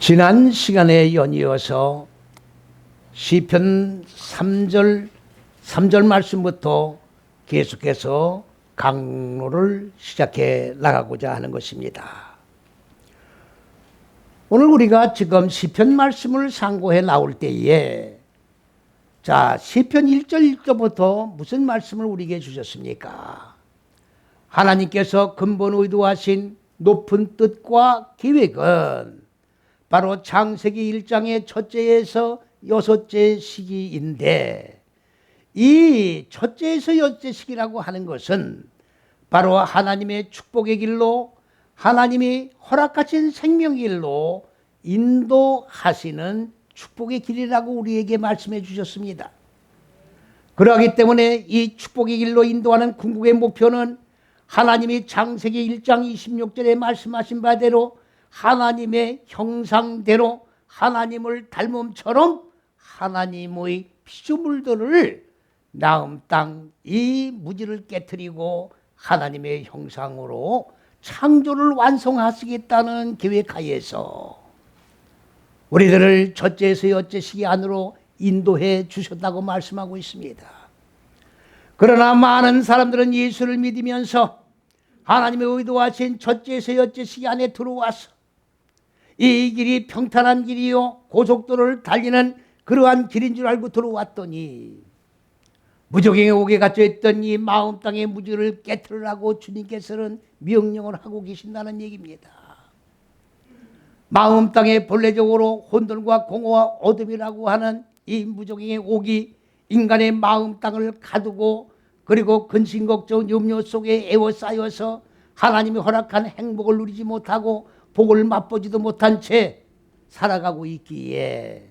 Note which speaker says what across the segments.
Speaker 1: 지난 시간에 연이어서 시편 3절 말씀부터 계속해서 강론을 시작해 나가고자 하는 것입니다. 오늘 우리가 지금 시편 말씀을 상고해 나올 때에 시편 1절 1절부터 무슨 말씀을 우리에게 주셨습니까? 하나님께서 근본 의도하신 높은 뜻과 계획은 바로 창세기 1장의 첫째에서 여섯째 시기인데, 이 첫째에서 여섯째 시기라고 하는 것은 바로 하나님의 축복의 길로, 하나님이 허락하신 생명의 길로 인도하시는 축복의 길이라고 우리에게 말씀해 주셨습니다. 그러하기 때문에 이 축복의 길로 인도하는 궁극의 목표는 하나님이 창세기 1장 26절에 말씀하신 바대로 하나님의 형상대로 하나님을 닮음처럼 하나님의 피조물들을 나음 땅 이 무지를 깨트리고 하나님의 형상으로 창조를 완성하시겠다는 계획하에서 우리들을 첫째에서 여섯째 시기 안으로 인도해 주셨다고 말씀하고 있습니다. 그러나 많은 사람들은 예수를 믿으면서 하나님의 의도하신 첫째에서 여섯째 시기 안에 들어와서 이 길이 평탄한 길이요 고속도로를 달리는 그러한 길인 줄 알고 들어왔더니 무적행에 옥에 갇혀 있던 이 마음 땅의 무지를 깨트리라고 주님께서는 명령을 하고 계신다는 얘기입니다. 마음 땅의 본래적으로 혼돈과 공허와 어둠이라고 하는 이 무적행의 옥이 인간의 마음 땅을 가두고 그리고 근심 걱정 염려 속에 에워싸여서 하나님이 허락한 행복을 누리지 못하고 복을 맛보지도 못한 채 살아가고 있기에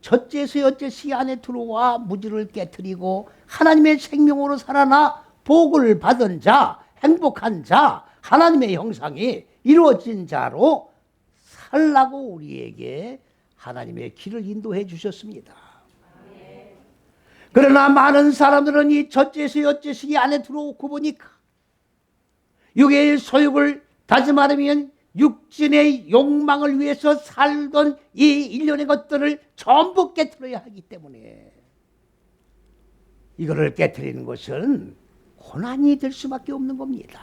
Speaker 1: 첫째에서 여섯째 시기 안에 들어와 무지를 깨트리고 하나님의 생명으로 살아나 복을 받은 자, 행복한 자, 하나님의 형상이 이루어진 자로 살라고 우리에게 하나님의 길을 인도해 주셨습니다. 그러나 많은 사람들은 이 첫째에서 여섯째 시기 안에 들어오고 보니까 육의 소욕을 다시 말하면 육신의 욕망을 위해서 살던 이 일련의 것들을 전부 깨트려야 하기 때문에 이거를 깨트리는 것은 고난이 될 수밖에 없는 겁니다.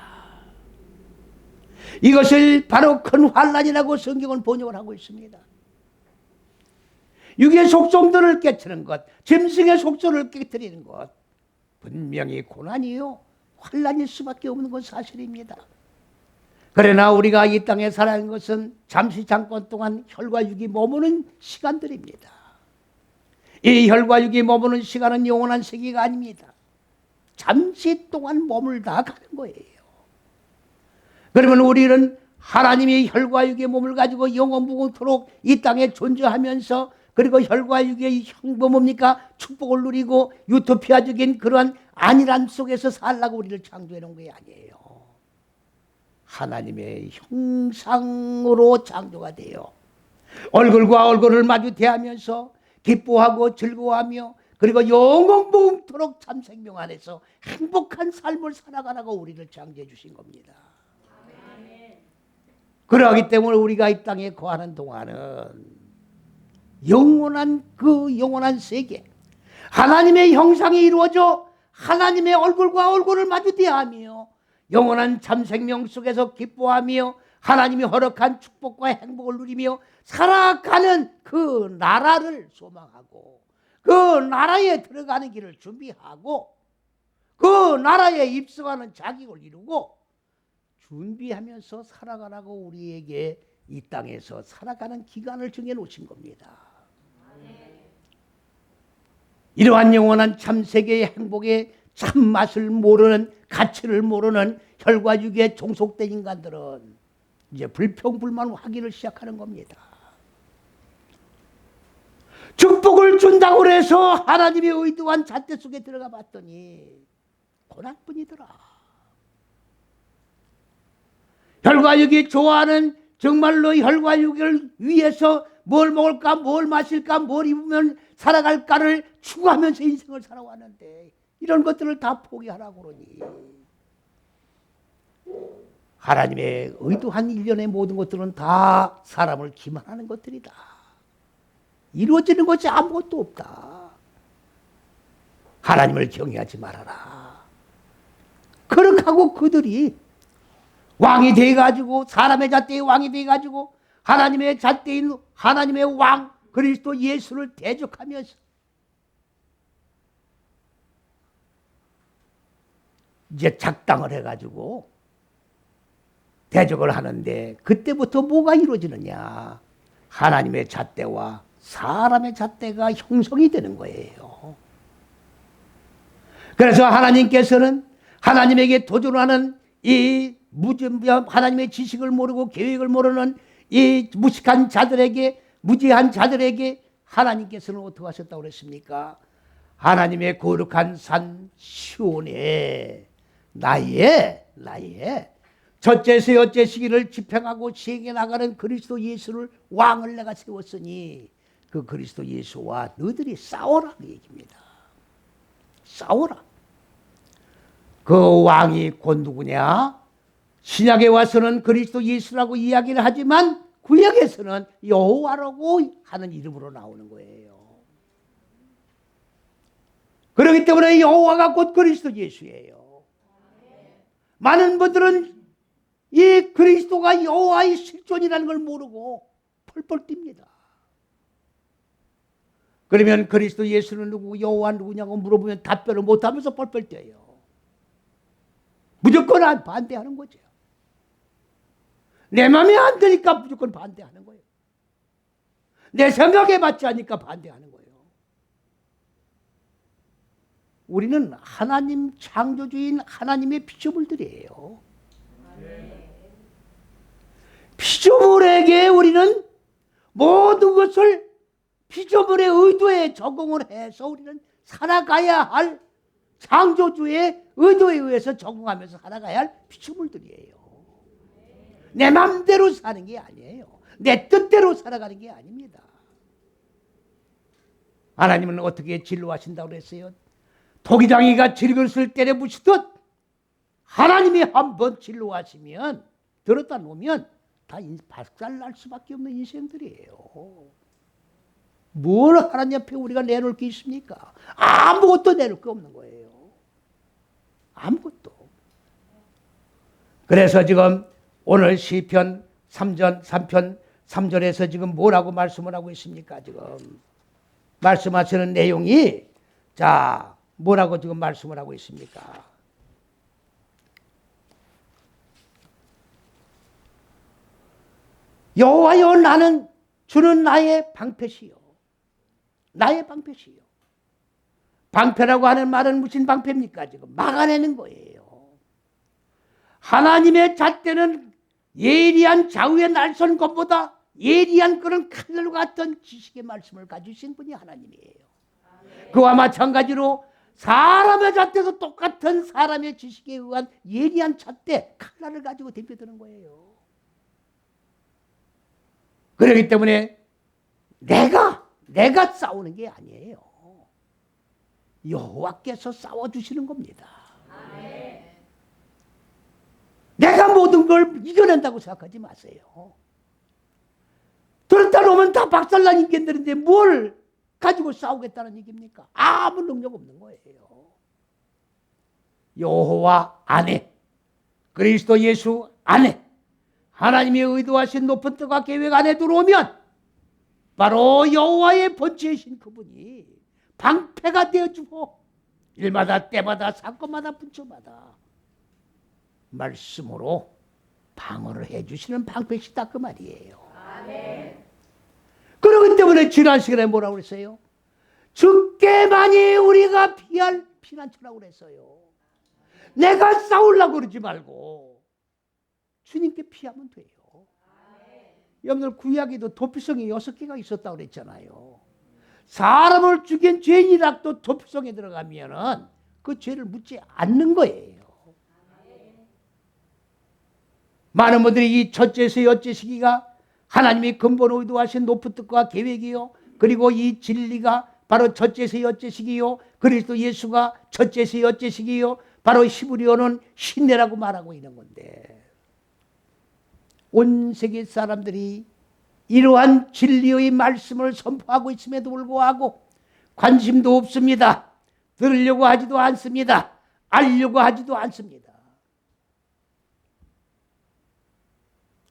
Speaker 1: 이것을 바로 큰 환난이라고 성경은 번역을 하고 있습니다. 육의 속성들을 깨트리는 것, 짐승의 속성을 깨트리는 것, 분명히 고난이요 환난일 수밖에 없는 건 사실입니다. 그러나 우리가 이 땅에 살아가는 것은 잠시 잠깐 동안 혈과 육이 머무는 시간들입니다. 이 혈과 육이 머무는 시간은 영원한 세계가 아닙니다. 잠시 동안 머물다 가는 거예요. 그러면 우리는 하나님의 혈과 육의 몸을 가지고 영원무궁토록 이 땅에 존재하면서 그리고 혈과 육의 형부 뭡니까? 축복을 누리고 유토피아적인 그러한 안일함 속에서 살라고 우리를 창조해 놓은 게 아니에요. 하나님의 형상으로 창조가 되어 얼굴과 얼굴을 마주 대하면서 기뻐하고 즐거워하며 그리고 영원무궁토록 참 생명 안에서 행복한 삶을 살아가라고 우리를 창조해 주신 겁니다. 그러하기 때문에 우리가 이 땅에 거하는 동안은 영원한 그 영원한 세계 하나님의 형상이 이루어져 하나님의 얼굴과 얼굴을 마주 대하며 영원한 참 생명 속에서 기뻐하며 하나님이 허락한 축복과 행복을 누리며 살아가는 그 나라를 소망하고 그 나라에 들어가는 길을 준비하고 그 나라에 입성하는 자격을 이루고 준비하면서 살아가라고 우리에게 이 땅에서 살아가는 기간을 정해놓으신 겁니다. 이러한 영원한 참 세계의 행복의 참맛을 모르는 가치를 모르는 혈과 육에 종속된 인간들은 이제 불평불만하기를 시작하는 겁니다. 축복을 준다고 해서 하나님의 의도한 잣대 속에 들어가 봤더니 고난뿐이더라. 혈과 육이 좋아하는 정말로 혈과 육을 위해서 뭘 먹을까 뭘 마실까 뭘 입으면 살아갈까를 추구하면서 인생을 살아왔는데 이런 것들을 다 포기하라고 그러니 하나님의 의도한 일련의 모든 것들은 다 사람을 기만하는 것들이다. 이루어지는 것이 아무것도 없다. 하나님을 경외하지 말아라. 그렇게 하고 그들이 왕이 돼가지고, 사람의 잣대의 왕이 돼가지고 하나님의 잣대인 하나님의 왕 그리스도 예수를 대적하면서 이제 작당을 해가지고 대적을 하는데, 그때부터 뭐가 이루어지느냐? 하나님의 잣대와 사람의 잣대가 형성이 되는 거예요. 그래서 하나님께서는 하나님에게 도전하는 이 하나님의 지식을 모르고 계획을 모르는 이 무식한 자들에게, 무지한 자들에게 하나님께서는 어떻게 하셨다고 그랬습니까? 하나님의 거룩한 산 시온에 나의 첫째서 여째 시기를 집행하고 시행해 나가는 그리스도 예수를 왕을 내가 세웠으니 그 그리스도 예수와 너희들이 싸워라, 그 얘기입니다. 싸워라. 그 왕이 곧 누구냐? 신약에 와서는 그리스도 예수라고 이야기를 하지만 구약에서는 여호와라고 하는 이름으로 나오는 거예요. 그렇기 때문에 여호와가 곧 그리스도 예수예요. 많은 분들은 이 그리스도가 여호와의 실존이라는 걸 모르고 펄펄 뜁니다. 그러면 그리스도 예수는 누구고 여호와 누구냐고 물어보면 답변을 못하면서 펄펄 뛰어요. 무조건 반대하는 거죠. 내 마음에 안 드니까 무조건 반대하는 거예요. 내 생각에 맞지 않으니까 반대하는 거예요. 우리는 하나님 창조주인 하나님의 피조물들이에요. 피조물에게 우리는 모든 것을 피조물의 의도에 적응을 해서 우리는 살아가야 할, 창조주의 의도에 의해서 적응하면서 살아가야 할 피조물들이에요. 내 맘대로 사는 게 아니에요. 내 뜻대로 살아가는 게 아닙니다. 하나님은 어떻게 진로하신다고 그랬어요? 도기장이가 질그릇을 때려 부시듯 하나님이 한번 진로하시면, 들었다 놓으면 다 박살날 수밖에 없는 인생들이에요. 뭘 하나님 앞에 우리가 내놓을 게 있습니까? 아무것도 내놓을 게 없는 거예요. 아무것도. 그래서 지금 오늘 시편 3편 3절에서 지금 뭐라고 말씀을 하고 있습니까? 지금 말씀하시는 내용이, 자, 뭐라고 지금 말씀을 하고 있습니까? 여호와여, 나는 주는 나의 방패시요, 나의 방패시요. 방패라고 하는 말은 무슨 방패입니까? 지금 막아내는 거예요. 하나님의 잣대는 예리한 좌우의 날선 것보다 예리한 그런 칼날과 같은 지식의 말씀을 가지신 분이 하나님이에요. 그와 마찬가지로 사람의 잣대도 똑같은 사람의 지식에 의한 예리한 잣대, 칼날을 가지고 대표되는 거예요. 그렇기 때문에 내가 싸우는 게 아니에요. 여호와께서 싸워주시는 겁니다. 내가 모든 걸 이겨낸다고 생각하지 마세요. 그렇다 놓으면 다 박살난 인간들인데 뭘 가지고 싸우겠다는 얘기입니까? 아무 능력 없는 거예요. 여호와 안에, 그리스도 예수 안에, 하나님이 의도하신 높은 뜻과 계획 안에 들어오면 바로 여호와의 번제이신 그분이 방패가 되어주고 일마다 때마다 사건마다 분초마다 말씀으로 방어를 해주시는 방패시다, 그 말이에요. 아멘. 그렇기 때문에 지난 시간에 뭐라고 그랬어요? 주께만이 우리가 피할 피난처라고 그랬어요. 내가 싸우려고 그러지 말고 주님께 피하면 돼요. 여러분들 구약에도 도피성이 6개가 있었다고 그랬잖아요. 사람을 죽인 죄인이라도 도피성에 들어가면은 그 죄를 묻지 않는 거예요. 많은 분들이 이 첫째에서 여째 시기가 하나님이 근본 의도하신 높은 뜻과 계획이요, 그리고 이 진리가 바로 첫째에서 여째 시기요, 그리스도 예수가 첫째에서 여째 시기요, 바로 히브리어는 신내라고 말하고 있는 건데, 온 세계 사람들이 이러한 진리의 말씀을 선포하고 있음에도 불구하고 관심도 없습니다. 들으려고 하지도 않습니다. 알려고 하지도 않습니다.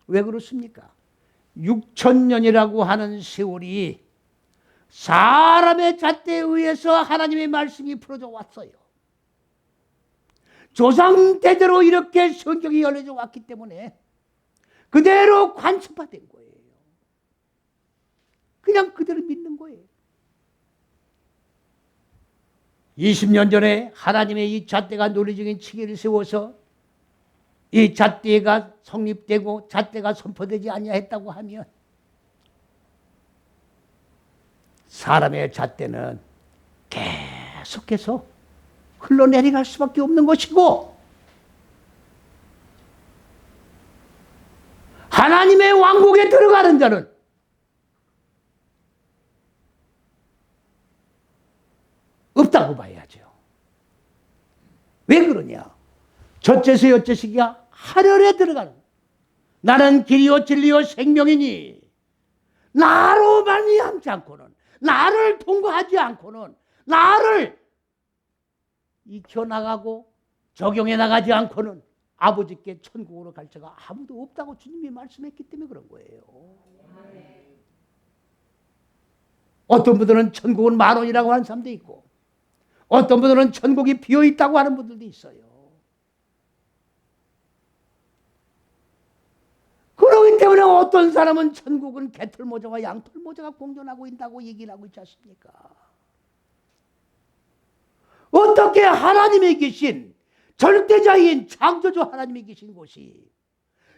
Speaker 1: 왜 그렇습니까? 6,000년이라고 하는 세월이 사람의 잣대에 의해서 하나님의 말씀이 풀어져 왔어요. 조상 대대로 이렇게 성경이 열려져 왔기 때문에 그대로 관습화된 거예요. 그냥 그대로 믿는 거예요. 20년 전에 하나님의 이 잣대가 논리적인 치기를 세워서 이 잣대가 성립되고 잣대가 선포되지 아니하였다고 하면 사람의 잣대는 계속해서 흘러내려갈 수밖에 없는 것이고 하나님의 왕국에 들어가는 자는 없다고 봐야죠. 왜 그러냐? 첫째서 여째시기가 하늘에 들어가는 나는 길이요 진리요 생명이니 나로 말미암지 않고는 나를 통과하지 않고는 나를 익혀나가고 적용해 나가지 않고는 아버지께 천국으로 갈 자가 아무도 없다고 주님이 말씀했기 때문에 그런 거예요. 어떤 분들은 천국은 10,000원이라고 하는 사람도 있고 어떤 분들은 천국이 비어있다고 하는 분들도 있어요. 그렇기 때문에 어떤 사람은 천국은 개털모자와 양털모자가 공존하고 있다고 얘기를 하고 있지 않습니까? 어떻게 하나님이 계신 절대자인 창조주 하나님이 계신 곳이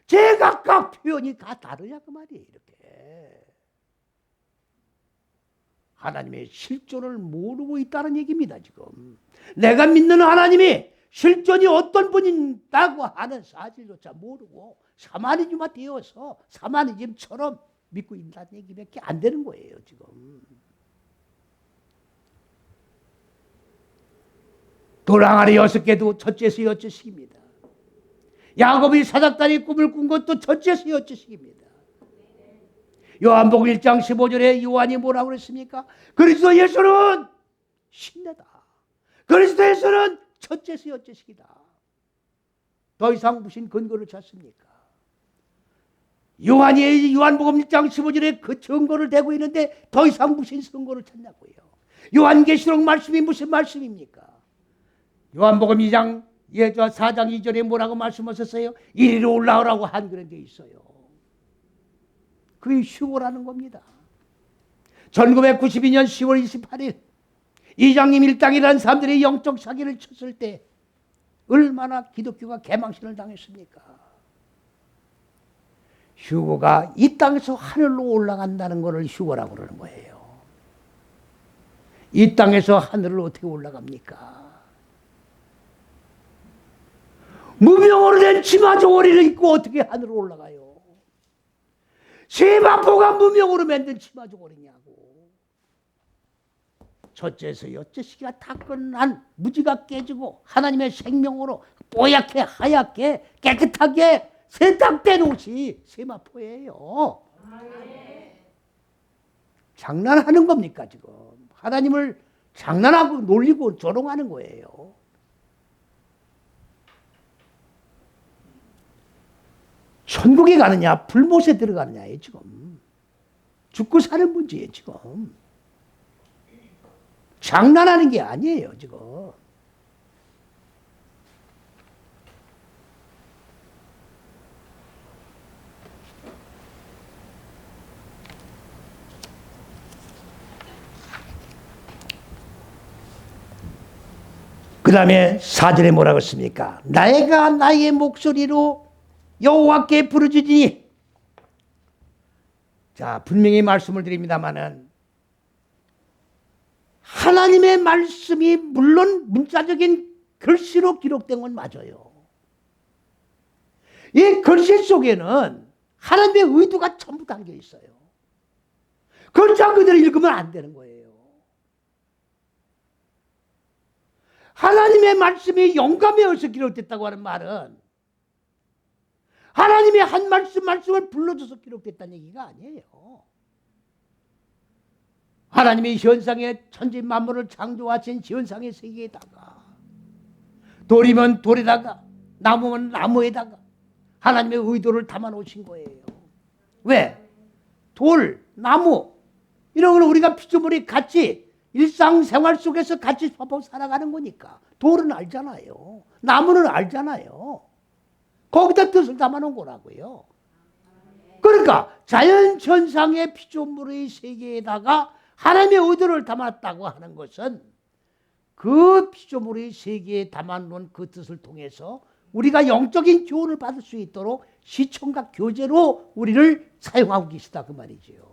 Speaker 1: 제각각 표현이 다 다르냐 그 말이에요. 이렇게 하나님의 실존을 모르고 있다는 얘기입니다. 지금 내가 믿는 하나님이 실존이 어떤 분이라고 하는 사실조차 모르고 샤머니즘화 되어서 샤머니즘처럼 믿고 있다는 얘기밖에 안 되는 거예요. 지금 돌항아리 6개도 첫째서 여째식입니다. 야곱이 사닥다리 꿈을 꾼 것도 첫째서 여째식입니다. 요한복음 1장 15절에 요한이 뭐라고 그랬습니까? 그리스도 예수는 신내다. 그리스도 예수는 첫째서 여째식이다. 더 이상 무슨 근거를 찾습니까? 요한이 요한복음 1장 15절에 그 증거를 대고 있는데 더 이상 무슨 증거를 찾냐고요. 요한계시록 말씀이 무슨 말씀입니까? 요한복음 4장 2절에 뭐라고 말씀하셨어요? 이리로 올라오라고 한 그런 게 있어요. 그게 휴거라는 겁니다. 1992년 10월 28일 이장님 일당이라는 사람들이 영적 사기를 쳤을 때 얼마나 기독교가 개망신을 당했습니까? 휴거가 이 땅에서 하늘로 올라간다는 것을 휴거라고 그러는 거예요. 이 땅에서 하늘로 어떻게 올라갑니까? 무명으로 된 치마 저고리를 입고 어떻게 하늘로 올라가요? 세마포가 무명으로 만든 치마 저고리냐고. 첫째에서 여째시기가 다 끝난 무지가 깨지고 하나님의 생명으로 뽀얗게 하얗게 깨끗하게 세탁된 옷이 세마포예요. 장난하는 겁니까 지금? 하나님을 장난하고 놀리고 조롱하는 거예요. 천국에 가느냐 불못에 들어가느냐에 지금 죽고 사는 문제예요. 지금 장난하는 게 아니에요. 지금 그 다음에 4절에 뭐라고 했습니까? 내가 나의 목소리로 여호와께 부르짖으니. 자, 분명히 말씀을 드립니다마는 하나님의 말씀이 물론 문자적인 글씨로 기록된 건 맞아요. 이 글씨 속에는 하나님의 의도가 전부 담겨 있어요. 글자 그대로 읽으면 안 되는 거예요. 하나님의 말씀이 영감에 의해서 기록됐다고 하는 말은 하나님이 한 말씀을 불러줘서 기록됐다는 얘기가 아니에요. 하나님이 현상의 천지 만물을 창조하신 현상의 세계에다가 돌이면 돌에다가 나무면 나무에다가 하나님의 의도를 담아 놓으신 거예요. 왜? 돌, 나무 이런 걸 우리가 피조물이 같이 일상생활 속에서 같이 서로 살아가는 거니까. 돌은 알잖아요. 나무는 알잖아요. 거기다 뜻을 담아 놓은 거라고요. 그러니까 자연천상의 피조물의 세계에다가 하나님의 의도를 담았다고 하는 것은 그 피조물의 세계에 담아놓은 그 뜻을 통해서 우리가 영적인 교훈을 받을 수 있도록 시청각 교재로 우리를 사용하고 계시다 그 말이지요.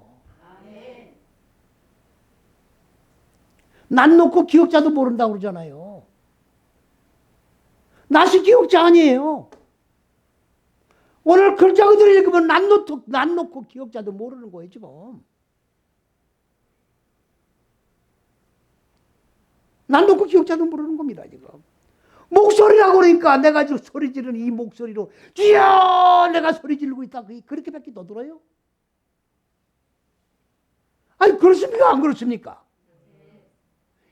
Speaker 1: 낯 놓고 기억자도 모른다고 그러잖아요. 낯이 기억자 아니에요. 오늘 글자 그대로 읽으면 낯 놓고 기억자도 모르는 거예요 지금. 낯 놓고 기억자도 모르는 겁니다 지금. 목소리라고 그러니까 내가 지금 소리 지르는 이 목소리로 주여 내가 소리 지르고 있다 그렇게밖에 더 들어요? 아니 그렇습니까 안 그렇습니까?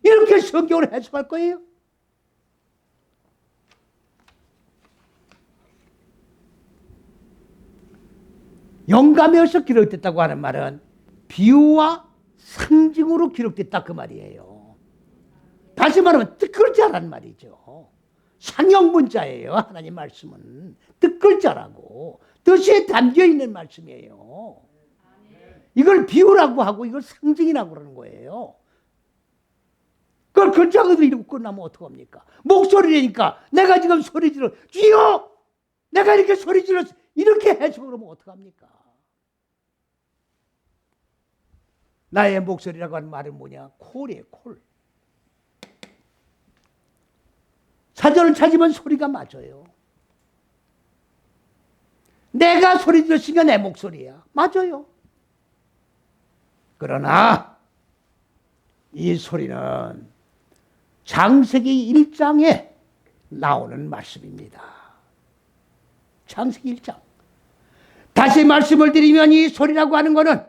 Speaker 1: 이렇게 성경을 해석할 거예요? 영감에서 기록됐다고 하는 말은 비유와 상징으로 기록됐다 그 말이에요. 다시 말하면 뜻글자란 말이죠. 상형문자예요. 하나님 말씀은 뜻글자라고 뜻에 담겨있는 말씀이에요. 이걸 비유라고 하고 이걸 상징이라고 그러는 거예요. 그걸 글자 그대로 읽고 끝나면 어떡합니까? 목소리라니까 내가 지금 소리 질러 주여 내가 이렇게 소리 질러 이렇게 해석을 하면 어떡합니까? 나의 목소리라고 하는 말은 뭐냐? 콜이에요 콜. 사전을 찾으면 소리가 맞아요. 내가 소리 질렀으니까 내 목소리야. 맞아요. 그러나 이 소리는 창세기 1장에 나오는 말씀입니다. 창세기 1장. 다시 말씀을 드리면 이 소리라고 하는 것은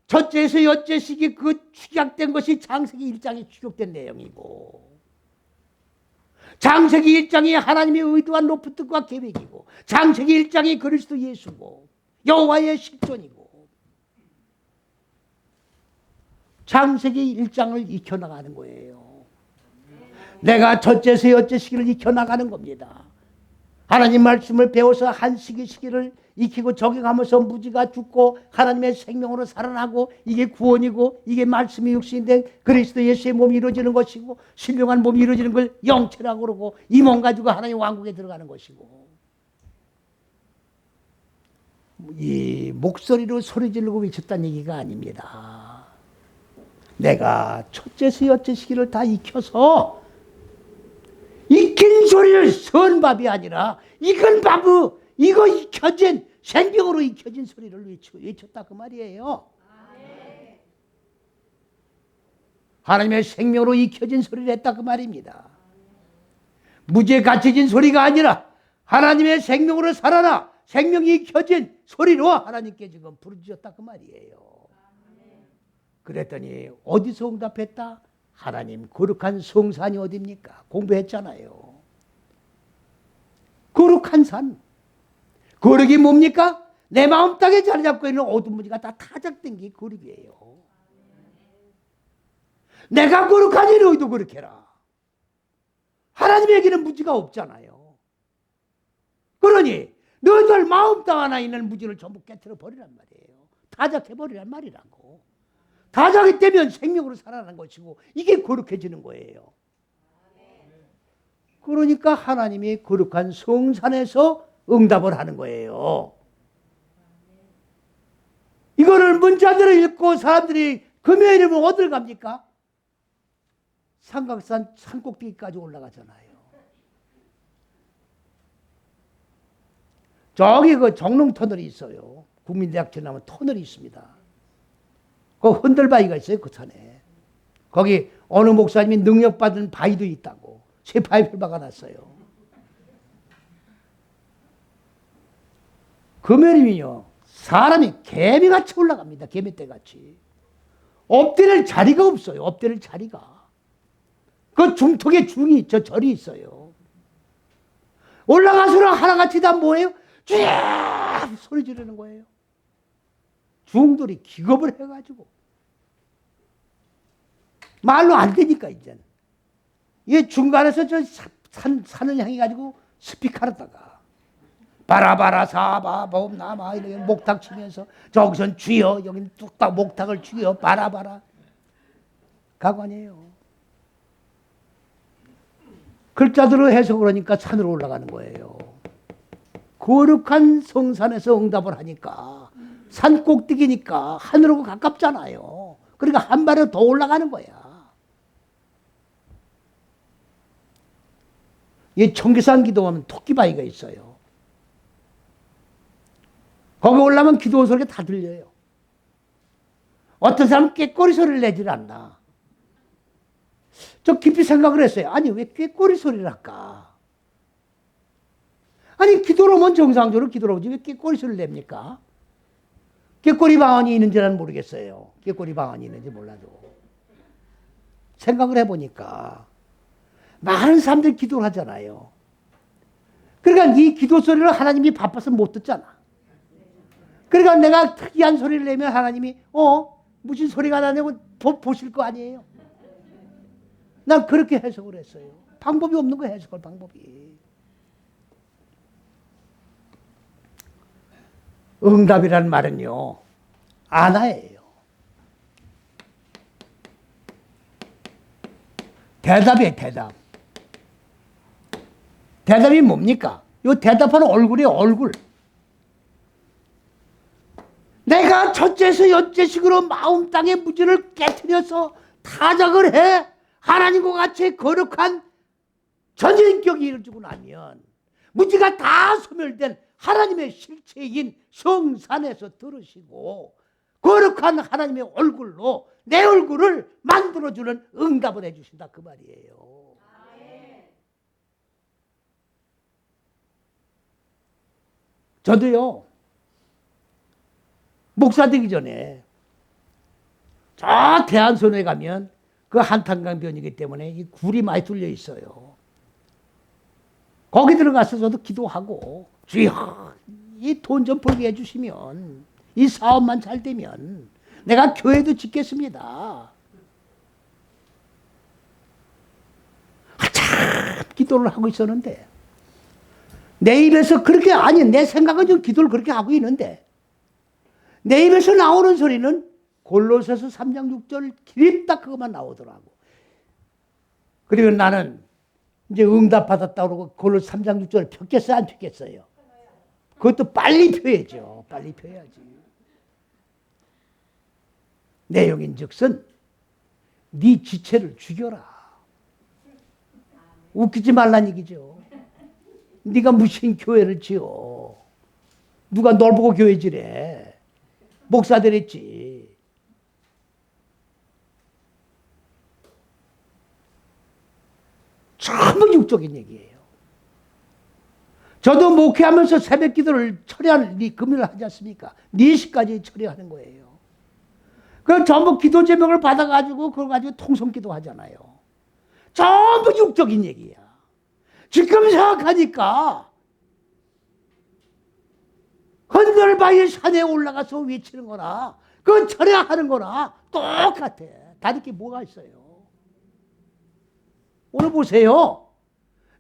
Speaker 1: 첫째에서 여째식이 그 축약된 것이 창세기 1장에 추격된 내용이고 창세기 1장이 하나님의 의도한 높은 뜻과 계획이고 창세기 1장이 그리스도 예수고 여호와의 실존이고 창세기 1장을 익혀나가는 거예요. 내가 첫째에서 여째시기를 익혀나가는 겁니다. 하나님 말씀을 배워서 한 시기를 익히고 적용하면서 무지가 죽고 하나님의 생명으로 살아나고 이게 구원이고 이게 말씀이 육신된 그리스도 예수의 몸이 이루어지는 것이고 신령한 몸이 이루어지는 걸 영체라고 그러고 이 몸 가지고 하나님 왕국에 들어가는 것이고 이 목소리로 소리 지르고 외쳤다는 얘기가 아닙니다. 내가 첫째에서 여째시기를 다 익혀서 익힌 소리를 선밥이 아니라 익은 밥이 이거 익혀진 생명으로 익혀진 소리를 외쳤다 그 말이에요. 하나님의 생명으로 익혀진 소리를 했다 그 말입니다. 무지에 갇혀진 소리가 아니라 하나님의 생명으로 살아나 생명이 익혀진 소리로 하나님께 지금 부르짖었다 그 말이에요. 그랬더니 어디서 응답했다? 하나님 거룩한 성산이 어디입니까? 공부했잖아요. 거룩한 산. 거룩이 뭡니까? 내 마음 땅에 자리 잡고 있는 어두운 무지가 다 타작된 게 거룩이에요. 내가 거룩하니 너희도 그렇게 해라. 하나님에게는 무지가 없잖아요. 그러니 너희들 마음 땅 하나 있는 무지를 전부 깨트려 버리란 말이에요. 타작해 버리란 말이라고. 타작이 되면 생명으로 살아나는 것이고 이게 거룩해지는 거예요. 그러니까 하나님이 거룩한 성산에서 응답을 하는 거예요. 이거를 문자들을 읽고 사람들이 금요일이면 어딜 갑니까? 삼각산 산꼭대기까지 올라가잖아요. 저기 그 정릉 터널이 있어요. 국민대학 지나면 터널이 있습니다. 그 흔들바위가 있어요, 그 산에. 거기 어느 목사님이 능력받은 바위도 있다고. 새 바위를 박아놨어요. 금요일이면요 사람이 개미같이 올라갑니다. 개미떼같이. 엎드릴 자리가 없어요. 엎드릴 자리가. 그 중턱에 중이 절이 있어요. 올라가서는 하나같이 다 뭐예요? 쫙 소리 지르는 거예요. 중들이 기겁을 해가지고 말로 안 되니까 이제는 이 중간에서 저 산을 향해 가지고 스피커로다가 바라바라 사바 봄나마 이렇게 목탁 치면서 저기선 쥐어 여기는 뚝딱 목탁을 쥐어 바라바라 가관이에요. 글자대로 해서 그러니까 산으로 올라가는 거예요. 거룩한 성산에서 응답을 하니까 산 꼭대기니까 하늘하고 가깝잖아요. 그러니까 한 발에 더 올라가는 거야. 이 청계산 기도하면 토끼바위가 있어요. 거기 올라면 기도 소리가 다 들려요. 어떤 사람은 꾀꼬리 소리를 내질 않나. 저 깊이 생각을 했어요. 아니 왜 꾀꼬리 소리를 할까? 아니 기도로 오면 정상적으로 기도로 오지 왜 꾀꼬리 소리를 냅니까? 꾀꼬리 방언이 있는지는 모르겠어요. 꾀꼬리 방언이 있는지 몰라도. 생각을 해보니까 많은 사람들이 기도를 하잖아요. 그러니까 이 기도 소리를 하나님이 바빠서 못 듣잖아. 그러니까 내가 특이한 소리를 내면 하나님이 무슨 소리가 나냐고 보실 거 아니에요. 난 그렇게 해석을 했어요. 방법이 없는 거예요. 해석할 방법이. 응답이란 말은요 안하예요. 대답이에요. 대답. 대답이 뭡니까? 이 대답하는 얼굴이에요. 얼굴. 내가 첫째에서 연째식으로 마음 땅의 무지를 깨트려서 타작을 해 하나님과 같이 거룩한 전인격이 이루어지고 나면 무지가 다 소멸된 하나님의 실체인 성산에서 들으시고 거룩한 하나님의 얼굴로 내 얼굴을 만들어주는 응답을 해주신다 그 말이에요. 저도요 목사 되기 전에 저 대한선에 가면 그 한탄강변이기 때문에 이 굴이 많이 뚫려 있어요. 거기 들어가서 저도 기도하고 주여 이 돈 좀 벌게 해주시면 이 사업만 잘 되면 내가 교회도 짓겠습니다. 한참 기도를 하고 있었는데 내 입에서 그렇게 아니 내 생각은 좀 기도를 그렇게 하고 있는데 내 입에서 나오는 소리는 골로새서 3장 6절 기립딱 그것만 나오더라고. 그리고 나는 이제 응답 받았다고 그러고 골로새 3장 6절을 폈겠어요? 안 폈겠어요? 그것도 빨리 펴야죠. 빨리 펴야지. 내용인 즉슨 네 지체를 죽여라. 웃기지 말란 얘기죠. 네가 무슨 교회를 지어. 누가 널 보고 교회 지래. 목사들 했지. 전부 육적인 얘기예요. 저도 목회하면서 새벽 기도를 철회하는 금요일 하지 않습니까? 4시까지 철회하는 거예요. 그 전부 기도 제목을 받아가지고 그걸 가지고 통성기도 하잖아요. 전부 육적인 얘기야. 지금 생각하니까 헌들바위 산에 올라가서 외치는 거나 그 철회하는 거나 똑같아. 다를 게 뭐가 있어요? 오늘 보세요.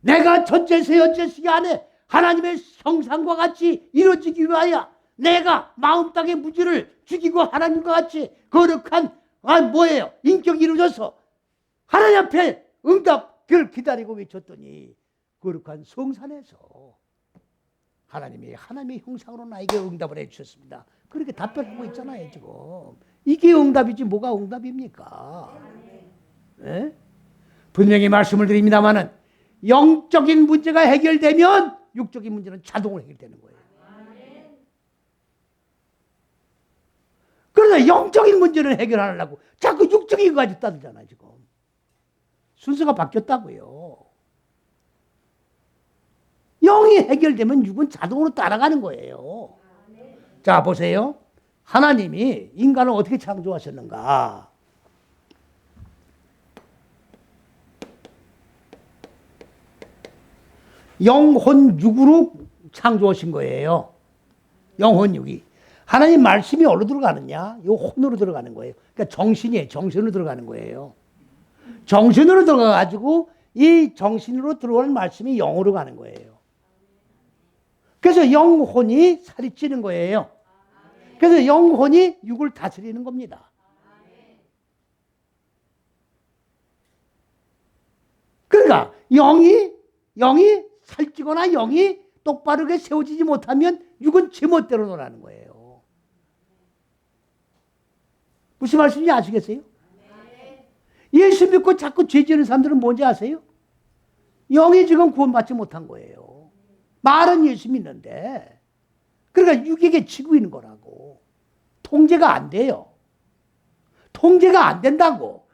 Speaker 1: 내가 첫째서 연째식이 안에 하나님의 형상과 같이 이루어지기 위하여 내가 마음 땅의 무지를 죽이고 하나님과 같이 거룩한 뭐예요? 인격이 이루어져서 하나님 앞에 응답을 기다리고 외쳤더니 거룩한 성산에서 하나님의 형상으로 나에게 응답을 해주셨습니다. 그렇게 답변하고 있잖아요 지금. 이게 응답이지 뭐가 응답입니까? 네? 분명히 말씀을 드립니다마는 영적인 문제가 해결되면 육적인 문제는 자동으로 해결되는 거예요. 그러나 영적인 문제를 해결하려고 자꾸 육적인 거 가지고 따르잖아요 지금. 순서가 바뀌었다고요. 영이 해결되면 육은 자동으로 따라가는 거예요. 자, 보세요. 하나님이 인간을 어떻게 창조하셨는가? 영혼 육으로 창조하신 거예요. 영혼 육이. 하나님 말씀이 어디로 들어가느냐? 요 혼으로 들어가는 거예요. 그러니까 정신이에요. 정신으로 들어가는 거예요. 정신으로 들어가가지고 이 정신으로 들어오는 말씀이 영으로 가는 거예요. 그래서 영혼이 살이 찌는 거예요. 그래서 영혼이 육을 다스리는 겁니다. 그러니까 영이 살찌거나 영이 똑바르게 세워지지 못하면 육은 제멋대로 놀라는 거예요. 무슨 말씀인지 아시겠어요? 예수 믿고 자꾸 죄 지는 사람들은 뭔지 아세요? 영이 지금 구원받지 못한 거예요. 말은 예수 믿는데 그러니까 육에게 지고 있는 거라고. 통제가 안 돼요. 통제가 안 된다고.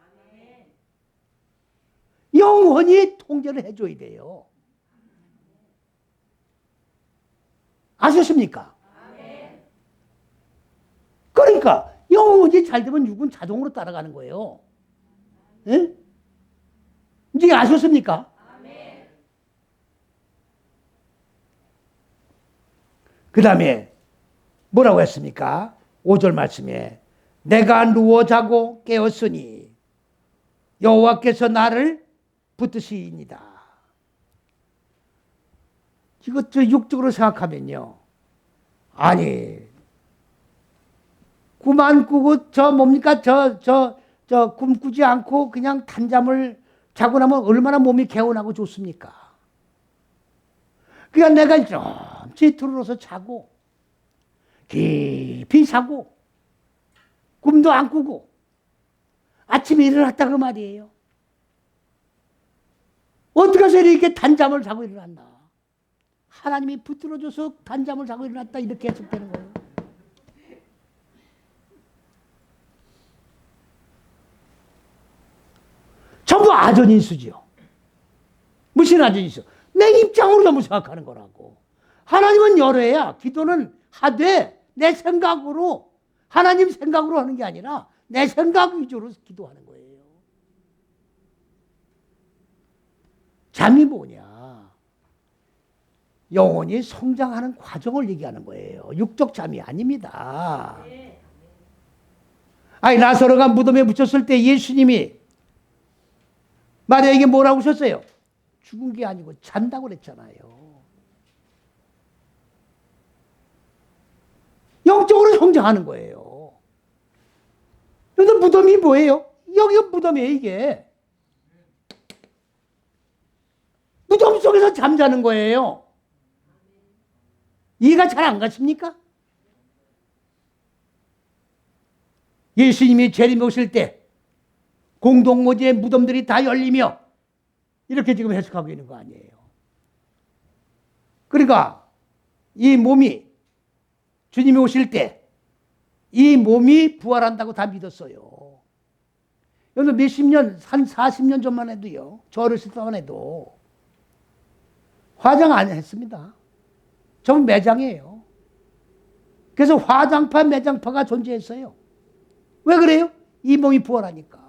Speaker 1: 영혼이 통제를 해줘야 돼요. 아셨습니까? 그러니까 영혼이 잘 되면 육은 자동으로 따라가는 거예요. 예? 이제 아셨습니까? 그 다음에 뭐라고 했습니까? 5절 말씀에 내가 누워 자고 깨었으니 여호와께서 나를 붙드시이니이다. 이것 육적으로 생각하면요. 아니 꿈안 꾸고 꿈 꾸지 않고 그냥 단잠을 자고 나면 얼마나 몸이 개운하고 좋습니까? 그러니까 내가 좀 뒤틀어서 자고 깊이 자고 꿈도 안 꾸고 아침에 일어났다 그 말이에요. 어떻게 해서 이렇게 단잠을 자고 일어났나? 하나님이 붙들어줘서 단잠을 자고 일어났다 이렇게 해석되는 거예요. 전부 아전인수지요. 무슨 아전인수? 내 입장으로 너무 생각하는 거라고. 하나님은 열애야. 기도는 하되 내 생각으로 하나님 생각으로 하는 게 아니라 내 생각 위주로 기도하는 거예요. 잠이 뭐냐? 영혼이 성장하는 과정을 얘기하는 거예요. 육적 잠이 아닙니다. 아니 나사로가 무덤에 묻혔을 때 예수님이 마리아에게 뭐라고 하셨어요? 죽은 게 아니고 잔다고 그랬잖아요. 영적으로 성장하는 거예요. 그런데 무덤이 뭐예요? 여기가 무덤이에요, 이게. 무덤 속에서 잠자는 거예요. 이해가 잘 안 가십니까? 예수님이 재림 오실 때 공동묘지의 무덤들이 다 열리며 이렇게 지금 해석하고 있는 거 아니에요. 그러니까 이 몸이 주님이 오실 때 이 몸이 부활한다고 다 믿었어요. 여러분 몇십 년, 한 40년 전만 해도요. 저 어렸을 때만 해도 화장 안 했습니다. 전부 매장이에요. 그래서 화장파, 매장파가 존재했어요. 왜 그래요? 이 몸이 부활하니까.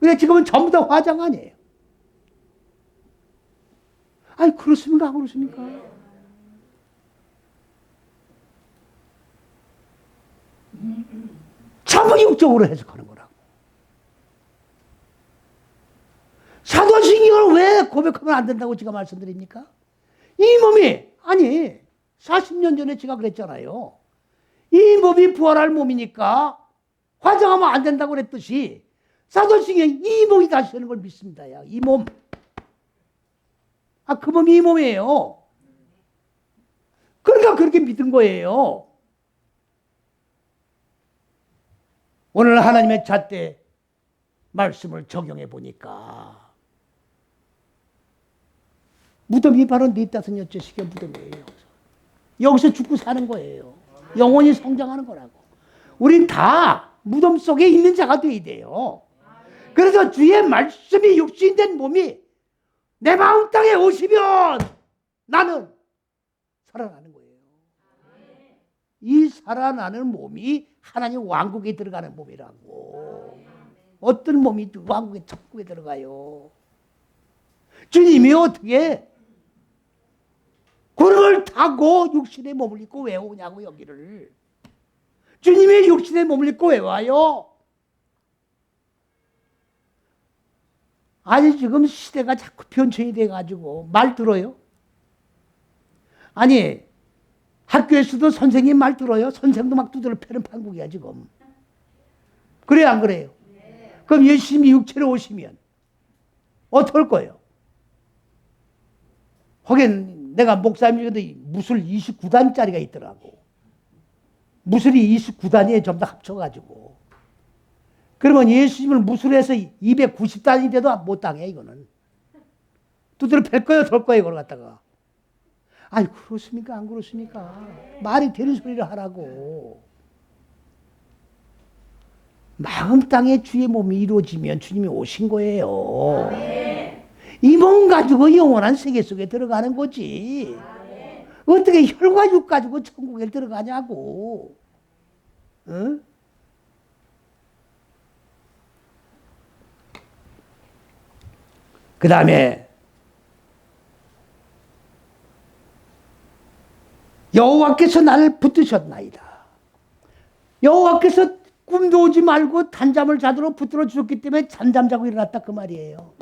Speaker 1: 근데 지금은 전부 다 화장 아니에요. 아니, 그렇습니까? 그렇습니까? 전부 육적으로 해석하는 거라고. 사도신경을 왜 고백하면 안 된다고 제가 말씀드립니까? 이 몸이, 아니, 40년 전에 제가 그랬잖아요. 이 몸이 부활할 몸이니까 화장하면 안 된다고 그랬듯이 사도신경 이 몸이 다시 되는 걸 믿습니다. 야. 이 몸. 아, 그 몸이 이 몸이에요. 그러니까 그렇게 믿은 거예요. 오늘 하나님의 잣대 말씀을 적용해 보니까 무덤이 바로 네 다섯 여째씩의 무덤이에요. 여기서 죽고 사는 거예요. 영혼이 성장하는 거라고. 우린 다 무덤 속에 있는 자가 돼야 돼요. 그래서 주의 말씀이 육신된 몸이 내 마음 땅에 오시면 나는 살아나는 거예요. 이 살아나는 몸이 하나님 왕국에 들어가는 몸이라고. 어떤 몸이 왕국에 천국에 들어가요? 주님이 어떻게 그걸 타고 육신의 몸을 입고 왜 오냐고 여기를. 주님의 육신의 몸을 입고 왜 와요? 아니 지금 시대가 자꾸 변천이 돼가지고 말 들어요? 아니 학교에서도 선생님 말 들어요? 선생도 막 두드려 패는 판국이야 지금. 그래요 안 그래요? 네. 그럼 예수님이 육체로 오시면 어떨 거예요? 하긴 내가 목사님인데 무술 29단짜리가 있더라고. 무술이 29단위에 전부 다 합쳐가지고. 그러면 예수님을 무술해서 290단이 돼도 못 당해 이거는. 두드려 팰 거예요 덜 거예요 이걸 갖다가. 아니 그렇습니까 안 그렇습니까? 말이 되는 소리를 하라고. 마음 땅에 주의 몸이 이루어지면 주님이 오신 거예요. 이 몸 가지고 영원한 세계 속에 들어가는 거지. 어떻게 혈과 육 가지고 천국에 들어가냐고. 응? 그 다음에 여호와께서 나를 붙드셨나이다. 여호와께서 꿈도 오지 말고 단잠을 자도록 붙들어 주셨기 때문에 잠잠 자고 일어났다 그 말이에요.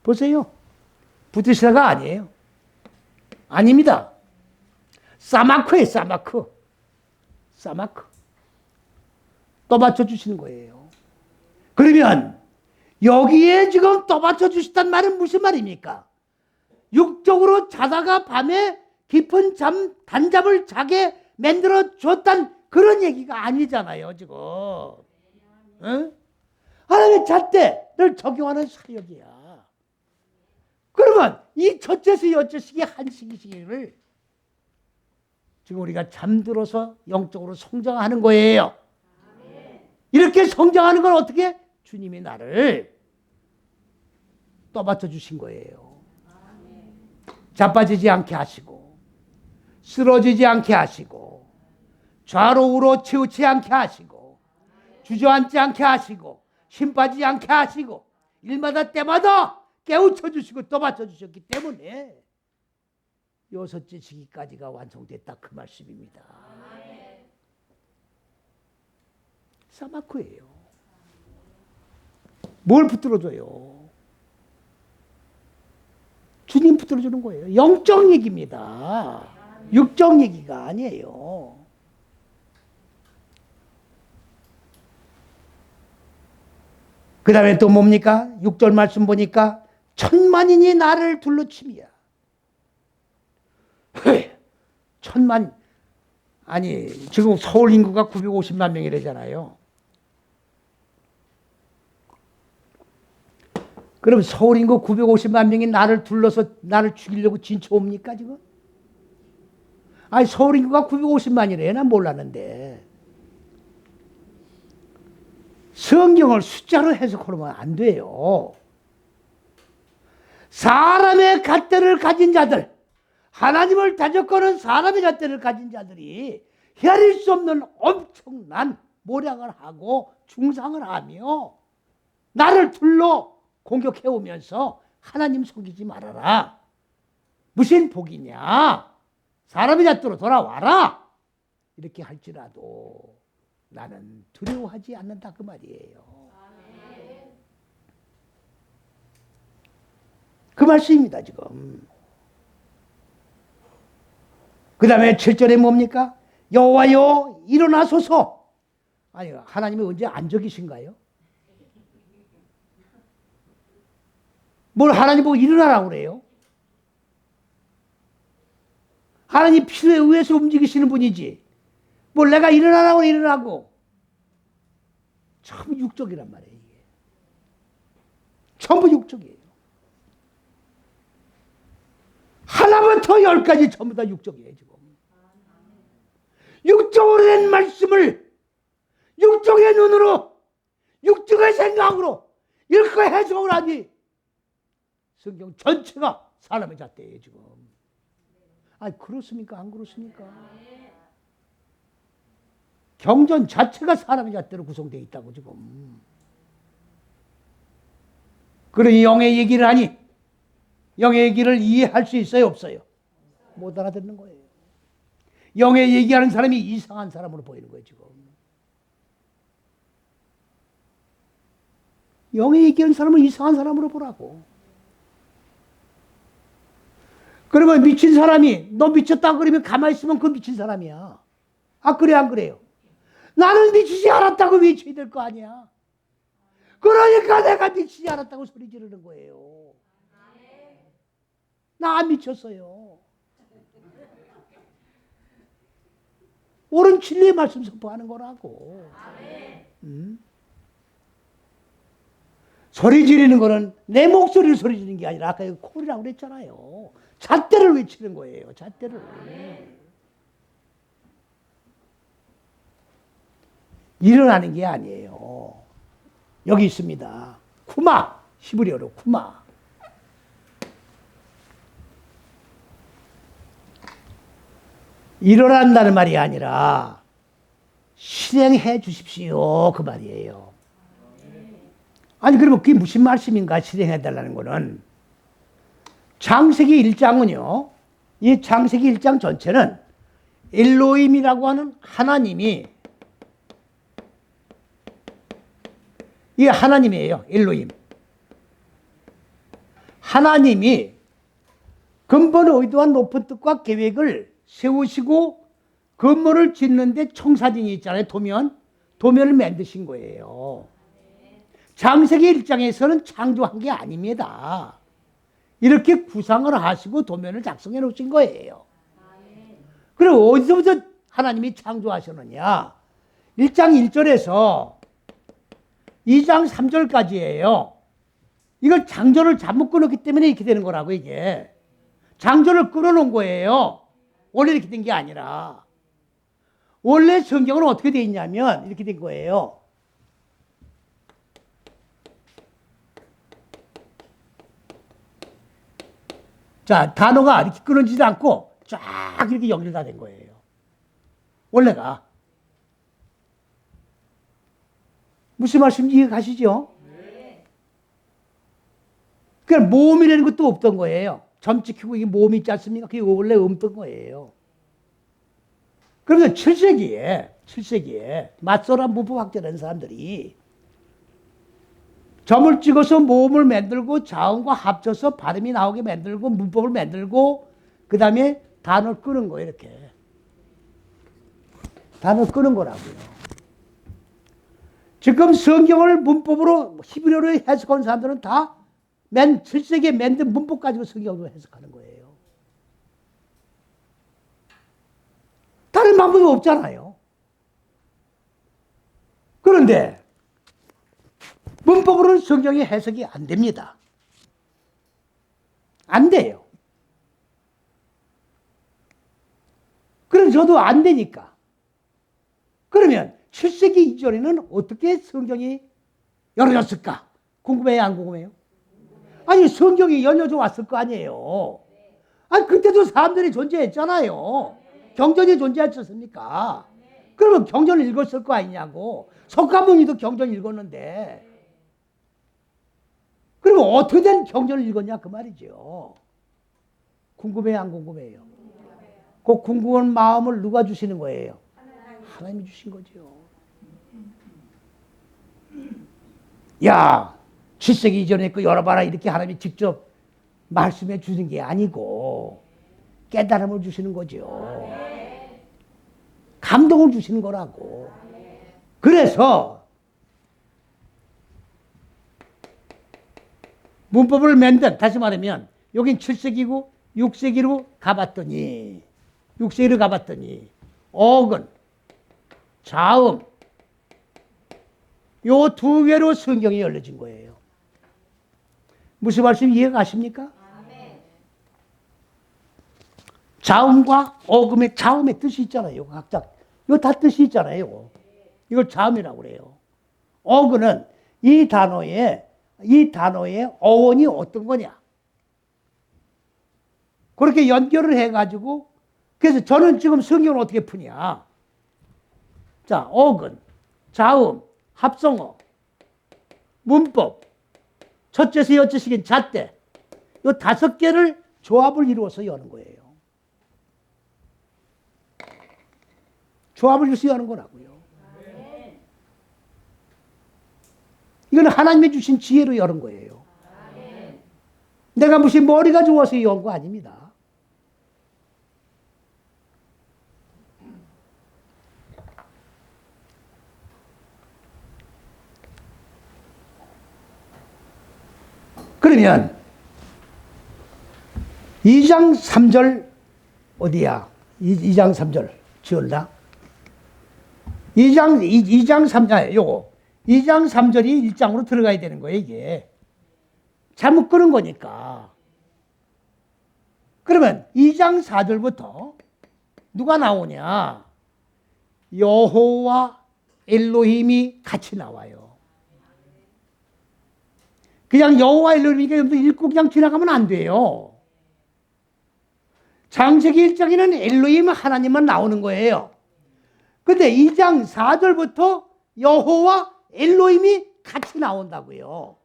Speaker 1: 보세요. 붙드시다가 아니에요. 아닙니다. 사마크예요. 사마크. 사마크. 떠받쳐 주시는 거예요. 그러면 여기에 지금 떠받쳐 주시단 말은 무슨 말입니까? 육적으로 자다가 밤에 깊은 단잠을 자게 만들어 줬단 그런 얘기가 아니잖아요 지금. 응? 하나님의 잣대를 적용하는 사역이야. 그러면 이 첫째식 여째식이 한식이식을 지금 우리가 잠들어서 영적으로 성장하는 거예요. 이렇게 성장하는 건 어떻게? 주님이 나를 떠받쳐 주신 거예요. 자빠지지 않게 하시고 쓰러지지 않게 하시고 좌로 우로 치우치지 않게 하시고 주저앉지 않게 하시고 힘 빠지지 않게 하시고 일마다 때마다 깨우쳐 주시고 떠받쳐 주셨기 때문에 여섯째 시기까지가 완성됐다 그 말씀입니다. 사마크예요. 뭘 붙들어줘요? 주님 붙들어주는 거예요. 영적 얘기입니다. 육적 얘기가 아니에요. 그 다음에 또 뭡니까? 6절 말씀 보니까 천만인이 나를 둘러침이야. 천만, 아니 지금 서울 인구가 950만 명이래잖아요. 그럼 서울 인구 950만 명이 나를 둘러서 나를 죽이려고 진쳐옵니까 지금? 아니 서울 인구가 950만이래. 난 몰랐는데. 성경을 숫자로 해석하면 안 돼요. 사람의 잣대를 가진 자들, 하나님을 대적하는 사람의 잣대를 가진 자들이 헤아릴 수 없는 엄청난 모략을 하고 중상을 하며 나를 둘러 공격해오면서 하나님 속이지 말아라. 무슨 복이냐? 사람의 잣대로 돌아와라. 이렇게 할지라도 나는 두려워하지 않는다 그 말이에요. 그 말씀입니다 지금. 그 다음에 7절에 뭡니까? 여호와여 일어나소서. 아니 하나님이 언제 앉아 계신가요? 뭘 하나님 보고 일어나라고 그래요? 하나님 필요에 의해서 움직이시는 분이지 뭘 내가 일어나라고 일어나고. 전부 육적이란 말이에요. 이게. 전부 육적이에요. 하나부터 열까지 전부 다 육적이에요 지금. 육적으로 된 말씀을 육적의 눈으로 육적의 생각으로 이렇게 해석을 하니 성경 전체가 사람의 잣대예요 지금. 아, 그렇습니까? 안 그렇습니까? 경전 자체가 사람의 잣대로 구성되어 있다고 지금. 그러니 영의 얘기를 하니 영의 얘기를 이해할 수 있어요, 없어요? 못 알아듣는 거예요. 영의 얘기하는 사람이 이상한 사람으로 보이는 거예요, 지금. 영의 얘기하는 사람은 이상한 사람으로 보라고. 그러면 미친 사람이 너 미쳤다 그러면 가만히 있으면 그 미친 사람이야. 아, 그래 안 그래요? 나는 미치지 않았다고 외쳐야 될 거 아니야. 그러니까 내가 미치지 않았다고 소리 지르는 거예요. 나 안 미쳤어요. 옳은 진리의 말씀 선포하는 거라고. 소리 지르는 거는 내 목소리를 소리 지르는 게 아니라 아까 콜이라고 그랬잖아요. 잣대를 외치는 거예요. 잣대를. 일어나는 게 아니에요. 여기 있습니다. 쿠마. 히브리어로 쿠마. 일어난다는 말이 아니라 실행해 주십시오. 그 말이에요. 아니, 그러면 그게 무슨 말씀인가? 실행해 달라는 거는. 창세기 1장은요, 이 창세기 1장 전체는 엘로힘이라고 하는 하나님이, 이게 하나님이에요. 엘로힘. 하나님이 근본 의도한 높은 뜻과 계획을 세우시고 건물을 짓는데 청사진이 있잖아요. 도면을 만드신 거예요. 창세기 1장에서는 창조한 게 아닙니다. 이렇게 구상을 하시고 도면을 작성해 놓으신 거예요. 그리고 어디서부터 하나님이 창조하셨느냐? 1장 1절에서 2장 3절까지예요. 이걸 창조를 잘못 끊었기 때문에 이렇게 되는 거라고, 이게. 창조를 끊어놓은 거예요. 원래 이렇게 된 게 아니라. 원래 성경은 어떻게 되어 있냐면 이렇게 된 거예요. 자, 단어가 이렇게 끊어지지 않고 쫙 이렇게 연결다 된 거예요. 원래가. 무슨 말씀인지 이해 가시죠? 네. 그러니까 모음이라는 것도 없던 거예요. 점 찍히고 이게 모음이 있지 않습니까? 그게 원래 없던 거예요. 그래서 7세기에 맞소란 문법 학자라는 사람들이 점을 찍어서 모음을 만들고 자음과 합쳐서 발음이 나오게 만들고 문법을 만들고 그 다음에 단어를 끄는 거예요. 이렇게. 단어를 끄는 거라고요. 지금 성경을 문법으로 히브리어로 해석하는 사람들은 다 7세기에 만든 문법 가지고 성경으로 해석하는 거예요. 다른 방법이 없잖아요. 그런데 문법으로는 성경의 해석이 안 됩니다. 안 돼요. 그럼 저도 안 되니까. 그러면 7세기 이전에는 어떻게 성경이 열어졌을까? 궁금해요, 안 궁금해요? 아니, 성경이 열려져 왔을 거 아니에요. 아니, 그때도 사람들이 존재했잖아요. 경전이 존재했지 않습니까? 그러면 경전을 읽었을 거 아니냐고. 석가모니도 경전 읽었는데. 그러면 어떻게 된 경전을 읽었냐? 그 말이죠. 궁금해요, 안 궁금해요? 그 궁금한 마음을 누가 주시는 거예요? 하나님이 주신 거죠. 야, 7세기 이전에 그 열어봐라 이렇게 하나님이 직접 말씀해 주는 게 아니고 깨달음을 주시는 거죠. 감동을 주시는 거라고. 그래서 문법을 만든, 다시 말하면 여긴 7세기고 6세기로 가봤더니 어근, 자음 요 두 개로 성경이 열려진 거예요. 무슨 말씀 이해가 가십니까? 자음과 어금의 자음의 뜻이 있잖아요. 각자 이거 다 뜻이 있잖아요. 이걸 자음이라고 그래요. 어근은 이 단어의 어원이 어떤 거냐. 그렇게 연결을 해가지고 그래서 저는 지금 성경을 어떻게 푸냐. 자, 어근, 자음, 합성어, 문법, 첫째서 여째식인 잣대. 이 5개를 조합을 이루어서 여는 거예요. 조합을 이루어서 여는 거라고요. 이건 하나님이 주신 지혜로 여는 거예요. 내가 무슨 머리가 좋아서 연 거 아닙니다. 그러면 2장 3절 어디야? 2장 3절 지울라? 2장 3절 요거 2장 3절이 1장으로 들어가야 되는 거예요. 이게 잘못 끄는 거니까. 그러면 2장 4절부터 누가 나오냐? 여호와 엘로힘이 같이 나와요. 그냥 여호와 엘로힘이 읽고 그냥 지나가면 안 돼요. 창세기 1장에는 엘로힘 하나님만 나오는 거예요. 근데 2장 4절부터 여호와 엘로힘이 같이 나온다고요.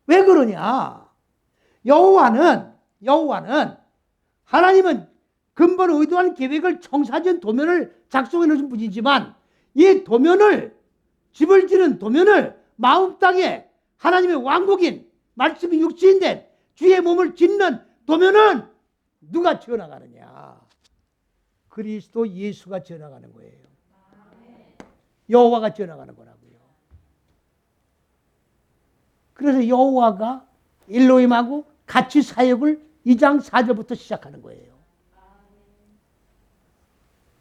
Speaker 1: 왜 그러냐? 여호와는 하나님은 근본 의도한 계획을 청사진 도면을 작성해 놓으신 분이지만 이 도면을 집을 지는 도면을 마음 땅에 하나님의 왕국인 말씀이 육신된 주의 몸을 짓는 도면은 누가 지어나가느냐? 그리스도 예수가 지어나가는 거예요. 여호와가 지어나가는 거라고요. 그래서 여호와가 엘로힘하고 같이 사역을 2장 4절부터 시작하는 거예요.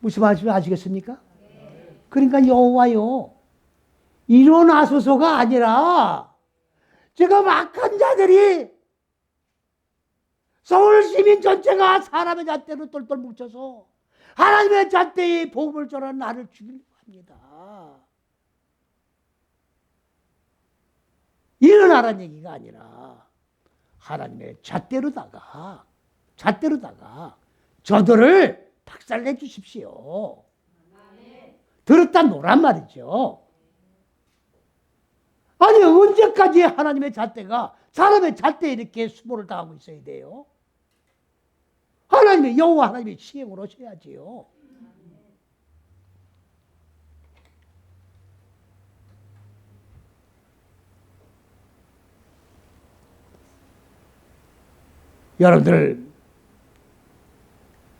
Speaker 1: 무슨 말씀인지 아시겠습니까? 그러니까 여호와요, 일어나소서가 아니라 지금 악한 자들이 서울 시민 전체가 사람의 잣대로 똘똘 뭉쳐서 하나님의 잣대에 복음을 전하 나를 죽이려고 합니다. 일어나라는 얘기가 아니라 하나님의 잣대로다가 저들을 박살내 주십시오. 들었다 놓란 말이죠. 아니 언제까지 하나님의 잣대가 사람의 잣대에 이렇게 수모를 당하고 있어야 돼요? 하나님의 여호와 하나님의 시행을 하셔야지요. 여러분들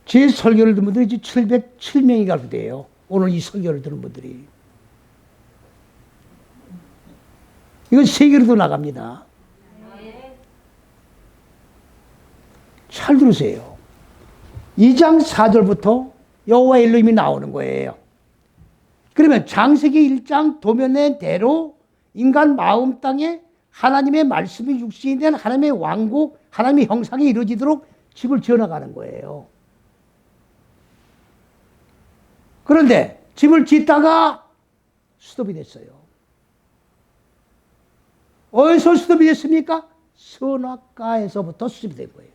Speaker 1: 제 설교를 듣는 분들이 707명이 가도 돼요. 오늘 이 설교를 들은 분들이. 이건 세계로도 나갑니다. 잘 들으세요. 2장 4절부터 여호와 엘로힘이 나오는 거예요. 그러면 창세기 1장 도면의 대로 인간 마음 땅에 하나님의 말씀이 육신이 된 하나님의 왕국, 하나님의 형상이 이루어지도록 집을 지어나가는 거예요. 그런데 집을 짓다가 스톱이 됐어요. 어디서 스톱이 됐습니까? 선악과에서부터 스톱이 된 거예요.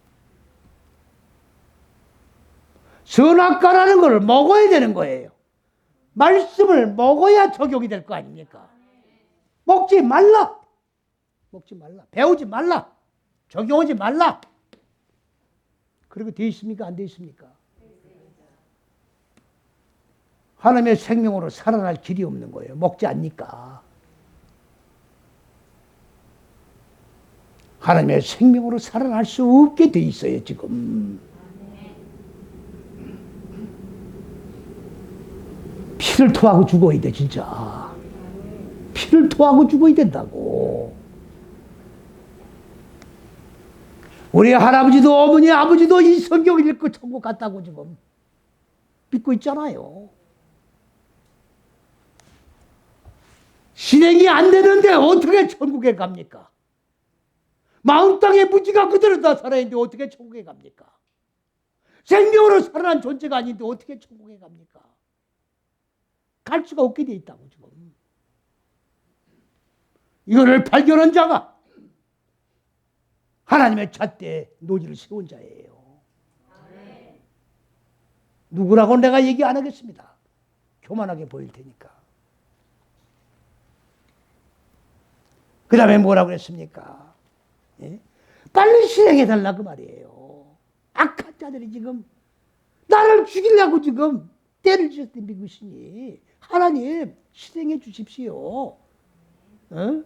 Speaker 1: 선악과라는 걸 먹어야 되는 거예요. 말씀을 먹어야 적용이 될 거 아닙니까? 먹지 말라. 배우지 말라. 적용하지 말라. 그리고 되어 있습니까? 안 되어 있습니까? 하나님의 생명으로 살아날 길이 없는 거예요. 먹지 않니까. 하나님의 생명으로 살아날 수 없게 돼 있어요, 지금. 피를 토하고 죽어야 돼, 진짜. 피를 토하고 죽어야 된다고. 우리 할아버지도 어머니 아버지도 이 성경을 읽고 천국 갔다고 지금 믿고 있잖아요. 실행이 안 되는데 어떻게 천국에 갑니까? 마음 땅에 무지가 그대로 다 살아있는데 어떻게 천국에 갑니까? 생명으로 살아난 존재가 아닌데 어떻게 천국에 갑니까? 갈 수가 없게 돼 있다고 지금. 이거를 발견한 자가 하나님의 잣대에 노지를 세운 자예요. 누구라고 내가 얘기 안 하겠습니다. 교만하게 보일 테니까. 그 다음에 뭐라고 했습니까? 예? 빨리 실행해달라 그 말이에요. 악한 자들이 지금 나를 죽이려고 지금 때를 지었던 미국이시니 하나님 실행해 주십시오. 어?